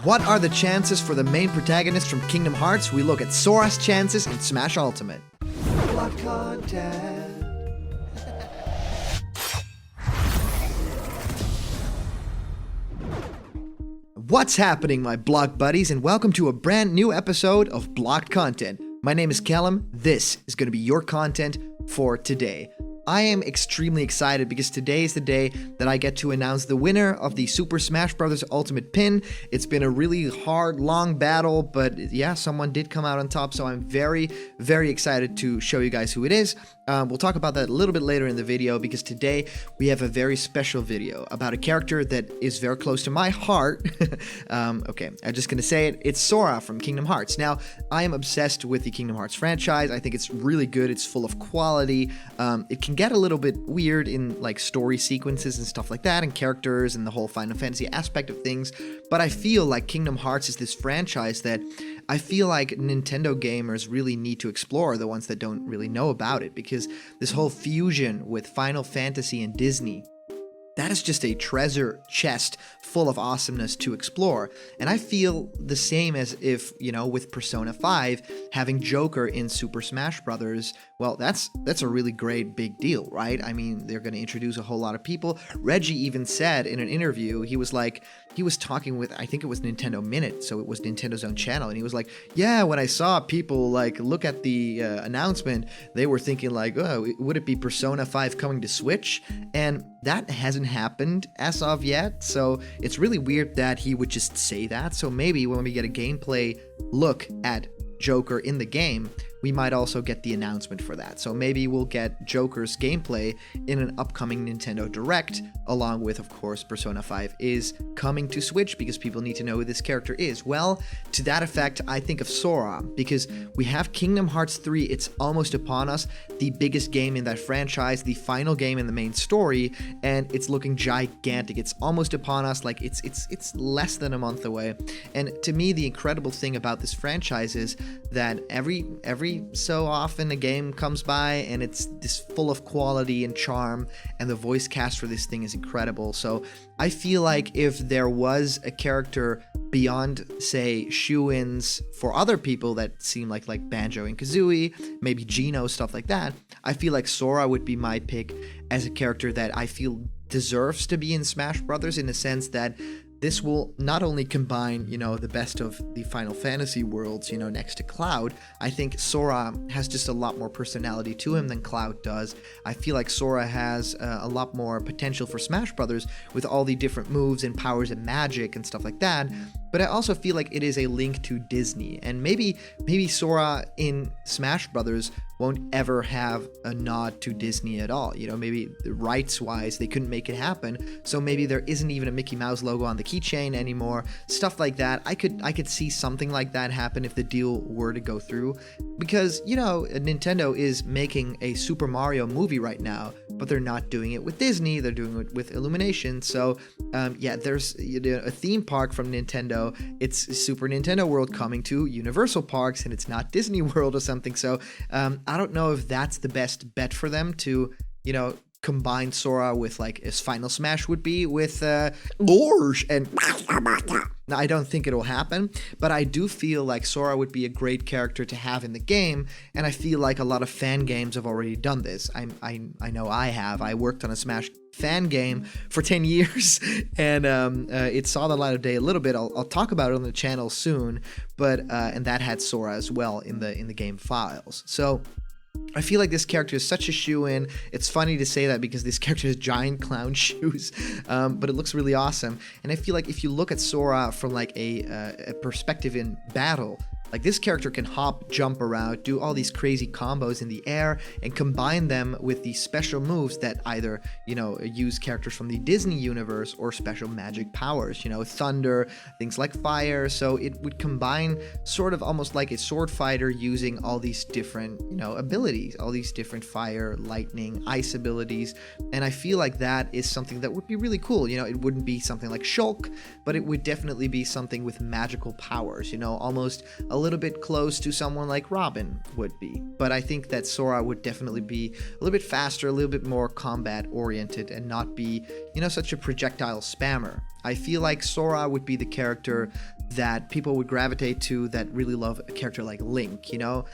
What are the chances for the main protagonist from Kingdom Hearts? We look at Sora's chances in Smash Ultimate. Block content. What's happening, my block buddies, and welcome to a brand new episode of Blocked Content. My name is Callum. This is going to be your content for today. I am extremely excited because today is the day that I get to announce the winner of the Super Smash Bros. Ultimate Pin. It's been a really hard, long battle, but yeah, someone did come out on top, so I'm very, very excited to show you guys who it is. We'll talk about that a little bit later in the video because today we have a very special video about a character that is very close to my heart. Okay, I'm just gonna say it. It's Sora from Kingdom Hearts. Now, I am obsessed with the Kingdom Hearts franchise. I think it's really good. It's full of quality. It can get a little bit weird in like story sequences and stuff like that, and characters and the whole Final Fantasy aspect of things. But I feel like Kingdom Hearts is this franchise that I feel like Nintendo gamers really need to explore, the ones that don't really know about it, because this whole fusion with Final Fantasy and Disney, that is just a treasure chest full of awesomeness to explore. And I feel the same as if, you know, with Persona 5, having Joker in Super Smash Bros., well, that's a really great big deal, right? I mean, they're going to introduce a whole lot of people. Reggie even said in an interview, he was talking with, I think it was Nintendo Minute, so it was Nintendo's own channel, and he was like, yeah, when I saw people like look at the announcement, they were thinking like, oh, would it be Persona 5 coming to Switch? And that hasn't happened as of yet, so it's really weird that he would just say that. So maybe when we get a gameplay look at Joker in the game, we might also get the announcement for that. So maybe we'll get Joker's gameplay in an upcoming Nintendo Direct, along with, of course, Persona 5 is coming to Switch because people need to know who this character is. Well, to that effect, I think of Sora, because we have Kingdom Hearts 3, it's almost upon us, the biggest game in that franchise, the final game in the main story, and it's looking gigantic. It's almost upon us, like it's less than a month away. And to me, the incredible thing about this franchise is that every so often a game comes by and it's this full of quality and charm, and the voice cast for this thing is incredible. So I feel like if there was a character beyond, say, shoo-ins for other people that seem like Banjo and Kazooie, maybe Geno, stuff like that, I feel like Sora would be my pick as a character that I feel deserves to be in Smash Brothers, in the sense that this will not only combine, you know, the best of the Final Fantasy worlds, you know, next to Cloud. I think Sora has just a lot more personality to him than Cloud does. I feel like Sora has a lot more potential for Smash Brothers with all the different moves and powers and magic and stuff like that. But I also feel like it is a link to Disney, and maybe Sora in Smash Brothers won't ever have a nod to Disney at all. You know, maybe rights-wise they couldn't make it happen, so maybe there isn't even a Mickey Mouse logo on the keychain anymore. Stuff like that. I could see something like that happen if the deal were to go through, because, you know, Nintendo is making a Super Mario movie right now, but they're not doing it with Disney. They're doing it with Illumination. So yeah, there's, you know, a theme park from Nintendo. It's Super Nintendo World coming to Universal Parks, and it's not Disney World or something. So I don't know if that's the best bet for them to, you know, combine Sora with, like, as Final Smash would be with Gorge and... Now, I don't think it'll happen, but I do feel like Sora would be a great character to have in the game, and I feel like a lot of fan games have already done this. I know I have. I worked on a Smash fan game for 10 years, and it saw the light of day a little bit. I'll talk about it on the channel soon, but and that had Sora as well in the game files. So I feel like this character is such a shoo-in. It's funny to say that because this character has giant clown shoes, but it looks really awesome. And I feel like if you look at Sora from like a perspective in battle, like, this character can hop, jump around, do all these crazy combos in the air, and combine them with these special moves that either, you know, use characters from the Disney universe or special magic powers, you know, thunder, things like fire. So it would combine sort of almost like a sword fighter using all these different, you know, abilities, all these different fire, lightning, ice abilities. And I feel like that is something that would be really cool. You know, it wouldn't be something like Shulk, but it would definitely be something with magical powers, you know, almost a little bit close to someone like Robin would be. But I think that Sora would definitely be a little bit faster, a little bit more combat oriented, and not be, you know, such a projectile spammer. I feel like Sora would be the character that people would gravitate to that really love a character like Link, you know?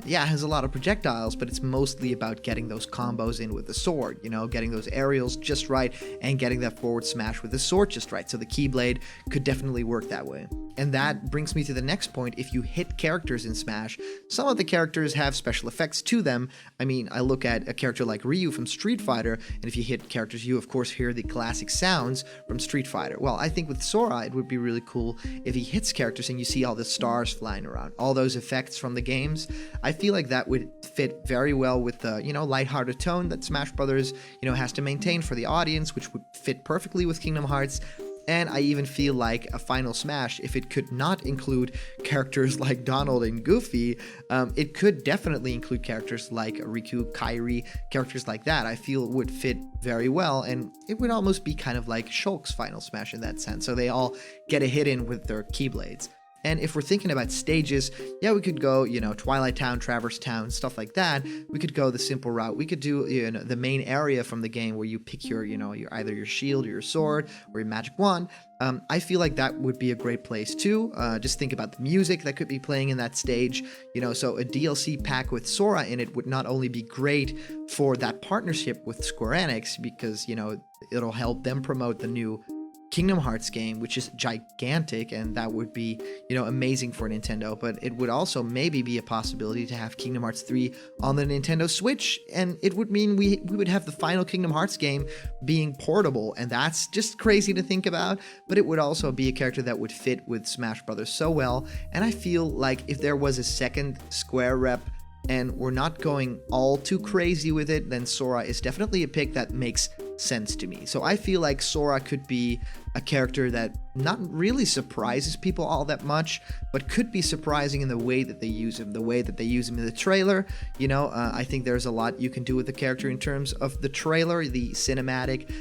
Yeah, it has a lot of projectiles, but it's mostly about getting those combos in with the sword, you know, getting those aerials just right and getting that forward smash with the sword just right. So the Keyblade could definitely work that way. And that brings me to the next point. If you hit characters in Smash, some of the characters have special effects to them. I mean, I look at a character like Ryu from Street Fighter, and if you hit characters, you of course hear the classic sounds from Street Fighter. Well, I think with Sora, it would be really cool if he hits characters and you see all the stars flying around, all those effects from the games. I feel like that would fit very well with the, you know, lighthearted tone that Smash Brothers, you know, has to maintain for the audience, which would fit perfectly with Kingdom Hearts. And I even feel like a Final Smash, if it could not include characters like Donald and Goofy, it could definitely include characters like Riku, Kairi, characters like that. I feel would fit very well, and it would almost be kind of like Shulk's Final Smash in that sense. So they all get a hit in with their Keyblades. And if we're thinking about stages, yeah, we could go, you know, Twilight Town, Traverse Town, stuff like that. We could go the simple route. We could do, you know, the main area from the game where you pick your, you know, either your shield or your sword or your magic wand. I feel like that would be a great place too. Just think about the music that could be playing in that stage. You know, so a DLC pack with Sora in it would not only be great for that partnership with Square Enix, because, you know, it'll help them promote the new Kingdom Hearts game, which is gigantic, and that would be, you know, amazing for Nintendo. But it would also maybe be a possibility to have Kingdom Hearts 3 on the Nintendo Switch, and it would mean we would have the final Kingdom Hearts game being portable, and that's just crazy to think about. But it would also be a character that would fit with Smash Brothers so well, and I feel like if there was a second Square rep and we're not going all too crazy with it, then Sora is definitely a pick that makes sense to me. So I feel like Sora could be a character that not really surprises people all that much, but could be surprising in the way that they use him, in the trailer. You know, I think there's a lot you can do with the character in terms of the trailer, the cinematic.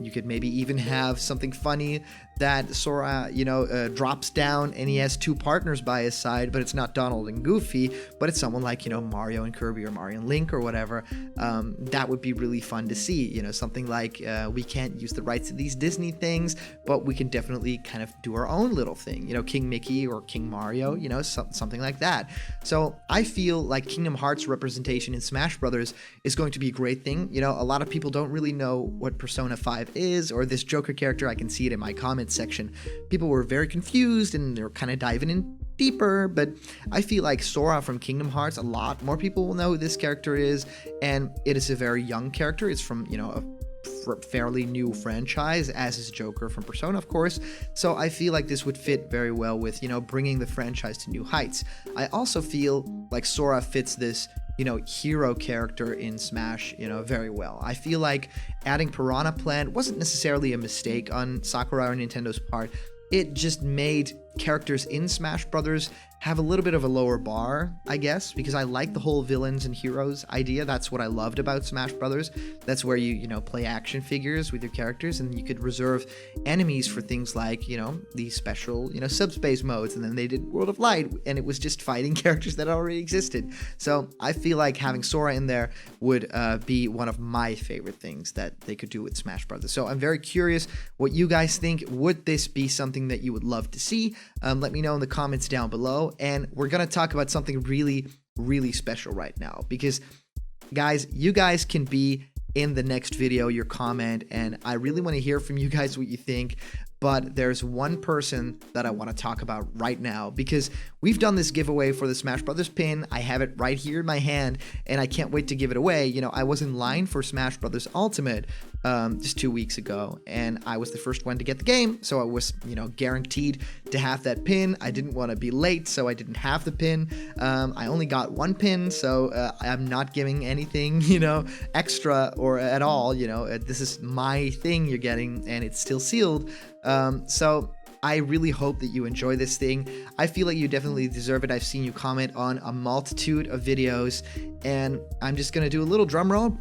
You could maybe even have something funny that Sora, you know, drops down and he has two partners by his side, but it's not Donald and Goofy, but it's someone like, you know, Mario and Kirby or Mario and Link or whatever. That would be really fun to see, you know, something like we can't use the rights to these Disney things, but we can definitely kind of do our own little thing, you know, King Mickey or King Mario, you know, something like that. So I feel like Kingdom Hearts representation in Smash Brothers is going to be a great thing. You know, a lot of people don't really know what Persona 5 is, or this Joker character. I can see it in my comments section. People were very confused and they're kind of diving in deeper, but I feel like Sora from Kingdom Hearts, a lot more people will know who this character is, and it is a very young character. It's from, you know, a fairly new franchise, as is Joker from Persona, of course. So I feel like this would fit very well with, you know, bringing the franchise to new heights. I also feel like Sora fits this, you know, hero character in Smash, you know, very well. I feel like adding Piranha Plant wasn't necessarily a mistake on Sakurai or Nintendo's part. It just made characters in Smash Brothers have a little bit of a lower bar, I guess, because I like the whole villains and heroes idea. That's what I loved about Smash Brothers. That's where you know, play action figures with your characters, and you could reserve enemies for things like, you know, these special, you know, subspace modes, and then they did World of Light, and it was just fighting characters that already existed. So I feel like having Sora in there would be one of my favorite things that they could do with Smash Brothers. So I'm very curious what you guys think. Would this be something that you would love to see? Let me know in the comments down below. And we're going to talk about something really, really special right now, because guys, you guys can be in the next video, your comment, and I really want to hear from you guys what you think. But there's one person that I want to talk about right now, because we've done this giveaway for the Smash Brothers pin. I have it right here in my hand, and I can't wait to give it away. You know, I was in line for Smash Brothers Ultimate just 2 weeks ago, and I was the first one to get the game, so I was, you know, guaranteed to have that pin. I didn't want to be late, so I didn't have the pin. I only got one pin, so I'm not giving anything, you know, extra or at all. You know, this is my thing you're getting, and it's still sealed. So I really hope that you enjoy this thing. I feel like you definitely deserve it. I've seen you comment on a multitude of videos, and I'm just gonna do a little drum roll.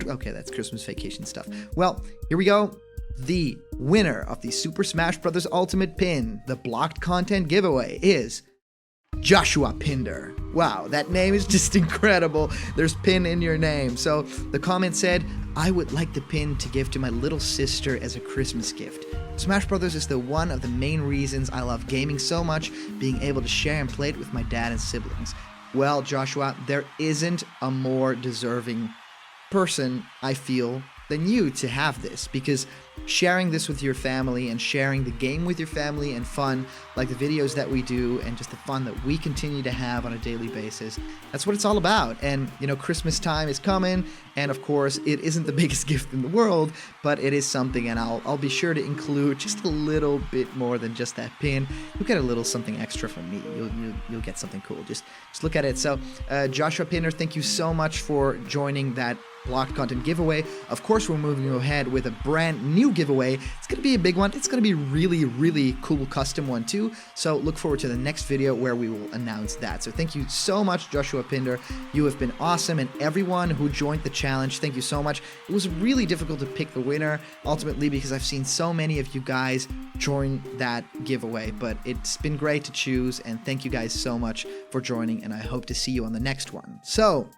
Okay, that's Christmas vacation stuff. Well, here we go. The winner of the Super Smash Bros. Ultimate pin, the blocked content giveaway, is Joshua Pinder. Wow, that name is just incredible. There's pin in your name. So the comment said, I would like the pin to give to my little sister as a Christmas gift. Smash Brothers is one of the main reasons I love gaming so much, being able to share and play it with my dad and siblings. Well, Joshua, there isn't a more deserving person, I feel, than you to have this, because sharing this with your family and sharing the game with your family and fun, like the videos that we do and just the fun that we continue to have on a daily basis, that's what it's all about. And, you know, Christmas time is coming, and of course, it isn't the biggest gift in the world, but it is something, and I'll be sure to include just a little bit more than just that pin. You'll get a little something extra from me. You'll get something cool. Just look at it. So, Joshua Pinner, thank you so much for joining that blocked content giveaway. Of course, we're moving ahead with a brand new giveaway. It's going to be a big one. It's going to be really cool custom one too. So look forward to the next video where we will announce that. So thank you so much, Joshua Pinder. You have been awesome, and everyone who joined the challenge, thank you so much. It was really difficult to pick the winner ultimately because I've seen so many of you guys join that giveaway, but it's been great to choose, and thank you guys so much for joining, and I hope to see you on the next one. So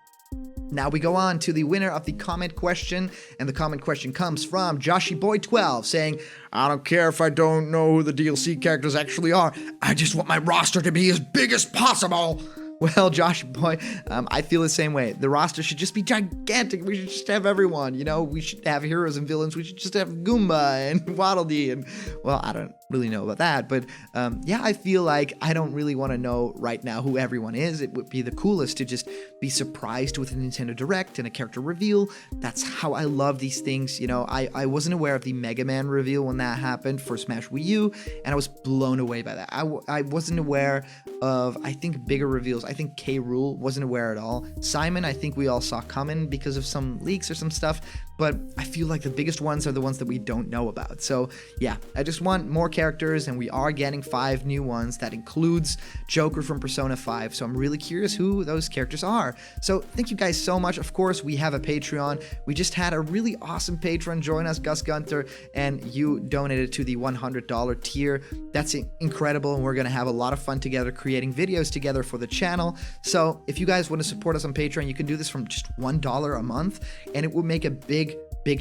now we go on to the winner of the comment question, and the comment question comes from JoshyBoy12 saying, I don't care if I don't know who the DLC characters actually are, I just want my roster to be as big as possible. Well, Josh Boy, I feel the same way. The roster should just be gigantic. We should just have everyone, you know? We should have heroes and villains. We should just have Goomba and Waddle Dee and, well, I don't really know about that, but yeah, I feel like I don't really want to know right now who everyone is. It would be the coolest to just be surprised with a Nintendo Direct and a character reveal. That's how I love these things. You know, I wasn't aware of the Mega Man reveal when that happened for Smash Wii U, and I was blown away by that. I wasn't aware of, I think, bigger reveals. I think K. Rool wasn't aware at all. Simon, I think we all saw coming because of some leaks or some stuff, but I feel like the biggest ones are the ones that we don't know about. So yeah, I just want more characters, and we are getting 5 new ones. That includes Joker from Persona 5, so I'm really curious who those characters are. So thank you guys so much. Of course, we have a Patreon. We just had a really awesome patron join us, Gus Gunter, and you donated to the $100 tier. That's incredible, and we're gonna have a lot of fun together creating videos together for the channel. So if you guys want to support us on Patreon, you can do this from just $1 a month, and it will make a big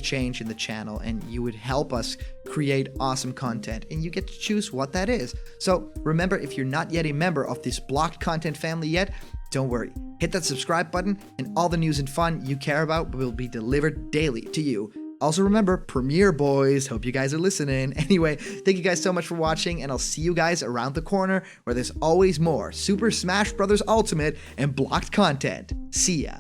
change in the channel, and you would help us create awesome content, and you get to choose what that is. So remember, if you're not yet a member of this blocked content family yet, don't worry. Hit that subscribe button, and all the news and fun you care about will be delivered daily to you. Also remember, Premiere boys, hope you guys are listening. Anyway, thank you guys so much for watching, and I'll see you guys around the corner where there's always more Super Smash Bros. Ultimate and blocked content. See ya.